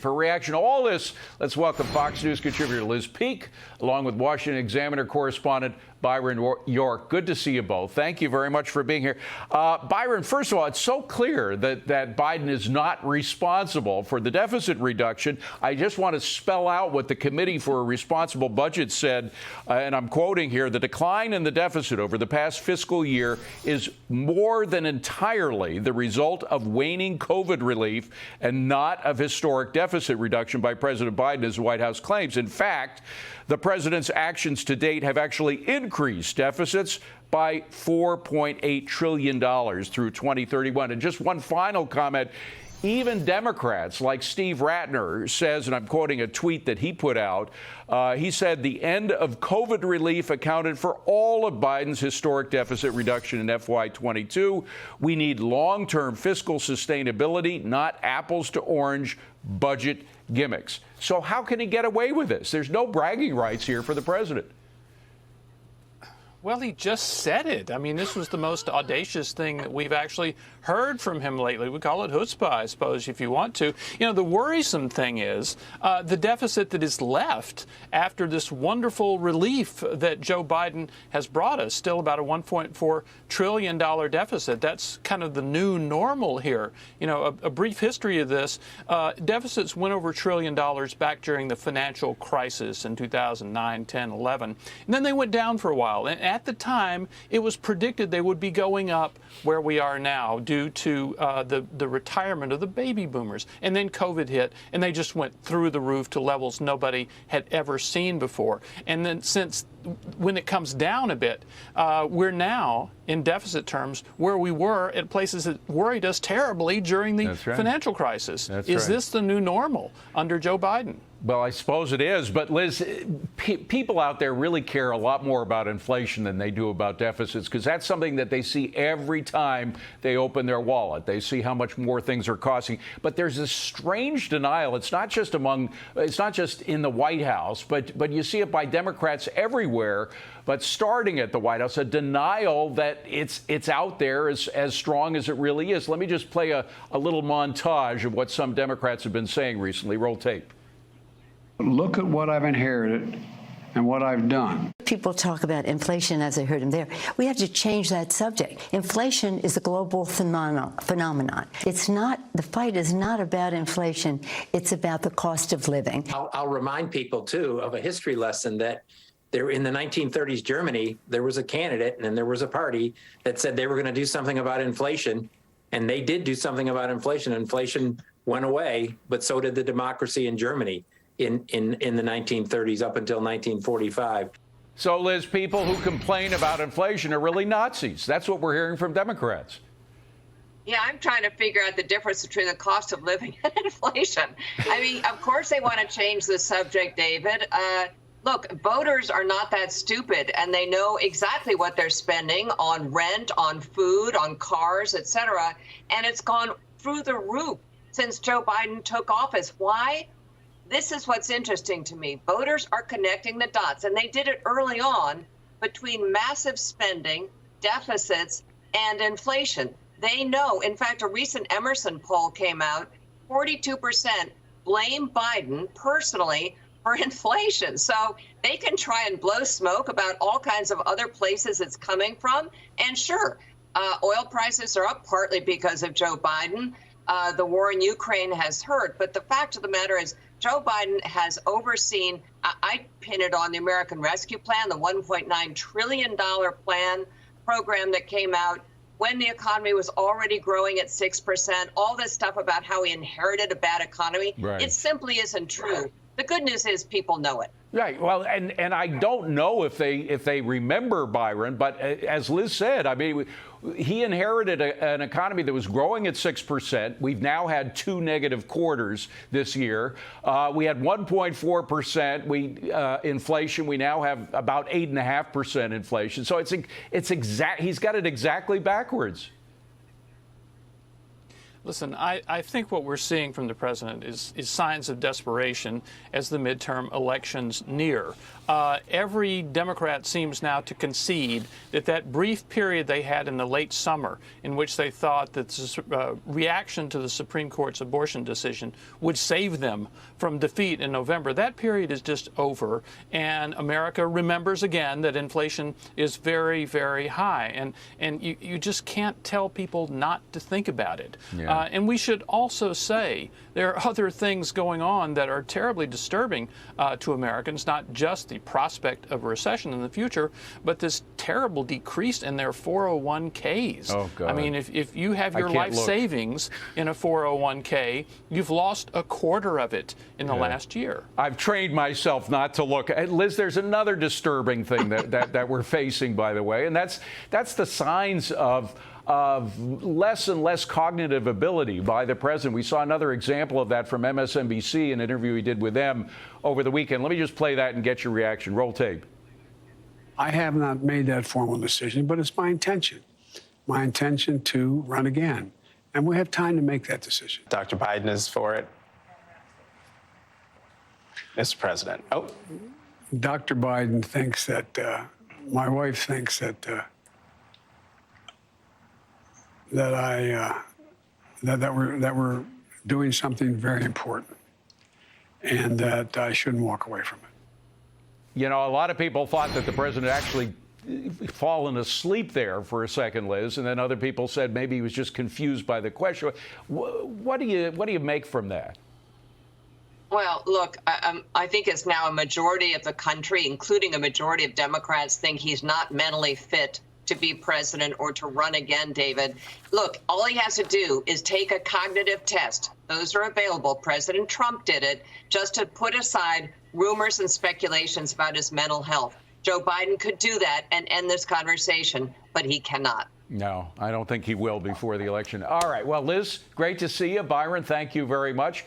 For reaction to all this, let's welcome Fox News contributor Liz Peek, along with Washington Examiner correspondent Byron York. Good to see you both. Thank you very much for being here. Byron, first of all, it's so clear that Biden is not responsible for the deficit reduction. I just want to spell out what the Committee for a Responsible Budget said, and I'm quoting here: the decline in the deficit over the past fiscal year is more than entirely the result of waning COVID relief and not of historic deficit reduction by President Biden, as the White House claims. In fact, the president's actions to date have actually increased deficits by $4.8 trillion through 2031. And just one final comment. Even Democrats like Steve Ratner says, and I'm quoting a tweet that he put out, he said the end of COVID relief accounted for all of Biden's historic deficit reduction in FY22. We need long-term fiscal sustainability, not apples to orange budget gimmicks. So how can he get away with this? There's no bragging rights here for the president. Well, he just said it. I mean, this was the most audacious thing that we've actually heard from him lately. We call it chutzpah, I suppose, if you want to. You know, the worrisome thing is the deficit that is left after this wonderful relief that Joe Biden has brought us, still about a $1.4 trillion deficit. That's kind of the new normal here. You know, a brief history of this. Deficits went over $1 trillion back during the financial crisis in 2009, 10, 11. And then they went down for a while. And at the time, it was predicted they would be going up where we are now due to the retirement of the baby boomers. And then COVID hit, and they just went through the roof to levels nobody had ever seen before. And then since when it comes down a bit, we're now in deficit terms where we were at places that worried us terribly during the financial crisis. Is this the new normal under Joe Biden? Well, I suppose it is. But, Liz, people out there really care a lot more about inflation than they do about deficits, because that's something that they see every time they open their wallet. They see how much more things are costing. But there's this strange denial. It's not just in the White House, but you see it by Democrats everywhere. But starting at the White House, a denial that it's out there as strong as it really is. Let me just play a little montage of what some Democrats have been saying recently. Roll tape. Look at what I've inherited and what I've done. People talk about inflation, as I heard him there. We have to change that subject. Inflation is a global phenomenon. It's not, the fight is not about inflation. It's about the cost of living. I'll remind people, too, of a history lesson that there in the 1930s Germany, there was a candidate and there was a party that said they were going to do something about inflation. And they did do something about inflation. Inflation went away, but so did the democracy in Germany in the 1930s up until 1945. So, Liz, people who complain about inflation are really Nazis. That's what we're hearing from Democrats. Yeah, I'm trying to figure out the difference between the cost of living and inflation. I mean, of course they want to change the subject, David. Look, voters are not that stupid, and they know exactly what they're spending on rent, on food, on cars, et cetera. And it's gone through the roof since Joe Biden took office. Why? This is what's interesting to me. Voters are connecting the dots, and they did it early on between massive spending, deficits, and inflation. They know. In fact, a recent Emerson poll came out, 42% blame Biden personally for inflation. So they can try and blow smoke about all kinds of other places it's coming from. And sure, oil prices are up partly because of Joe Biden. The war in Ukraine has hurt. But the fact of the matter is, Joe Biden has overseen, I pin it on the American Rescue Plan, the $1.9 trillion program that came out when the economy was already growing at 6%, all this stuff about how he inherited a bad economy. Right. It simply isn't true. The good news is people know it. Right. Well, and I don't know if they remember Byron, but as Liz said, I mean, he inherited an economy that was growing at 6%. We've now had 2 negative quarters this year. We had 1.4% inflation. We now have about 8.5% inflation. So it's exact. He's got it exactly backwards. Listen, I think what we're seeing from the president is signs of desperation as the midterm elections near. Every Democrat seems now to concede that brief period they had in the late summer in which they thought that the reaction to the Supreme Court's abortion decision would save them from defeat in November, that period is just over. And America remembers again that inflation is very, very high. And you just can't tell people not to think about it. Yeah. And we should also say there are other things going on that are terribly disturbing to Americans, not just the prospect of a recession in the future, but this terrible decrease in their 401ks. Oh, God. I mean, if you have your life savings in a 401k, you've lost a quarter of it in the last year. I've trained myself not to look. Liz, there's another disturbing thing that we're facing, by the way, and that's the signs of less and less cognitive ability by the president. We saw another example of that from MSNBC, an interview he did with them over the weekend. Let me just play that and get your reaction. Roll tape. I have not made that formal decision, but it's my intention to run again. And we have time to make that decision. Dr. Biden is for it. Mr. President. Oh. Dr. Biden thinks that, my wife thinks that we're doing something very important, and that I shouldn't walk away from it. You know, a lot of people thought that the president actually fallen asleep there for a second, Liz, and then other people said maybe he was just confused by the question. What do you make from that? Well, look, I think it's now a majority of the country, including a majority of Democrats, think he's not mentally fit to be president or to run again, David. Look, all he has to do is take a cognitive test. Those are available. President Trump did it just to put aside rumors and speculations about his mental health. Joe Biden could do that and end this conversation, but he cannot. No, I don't think he will before the election. All right. Well, Liz, great to see you. Byron, thank you very much.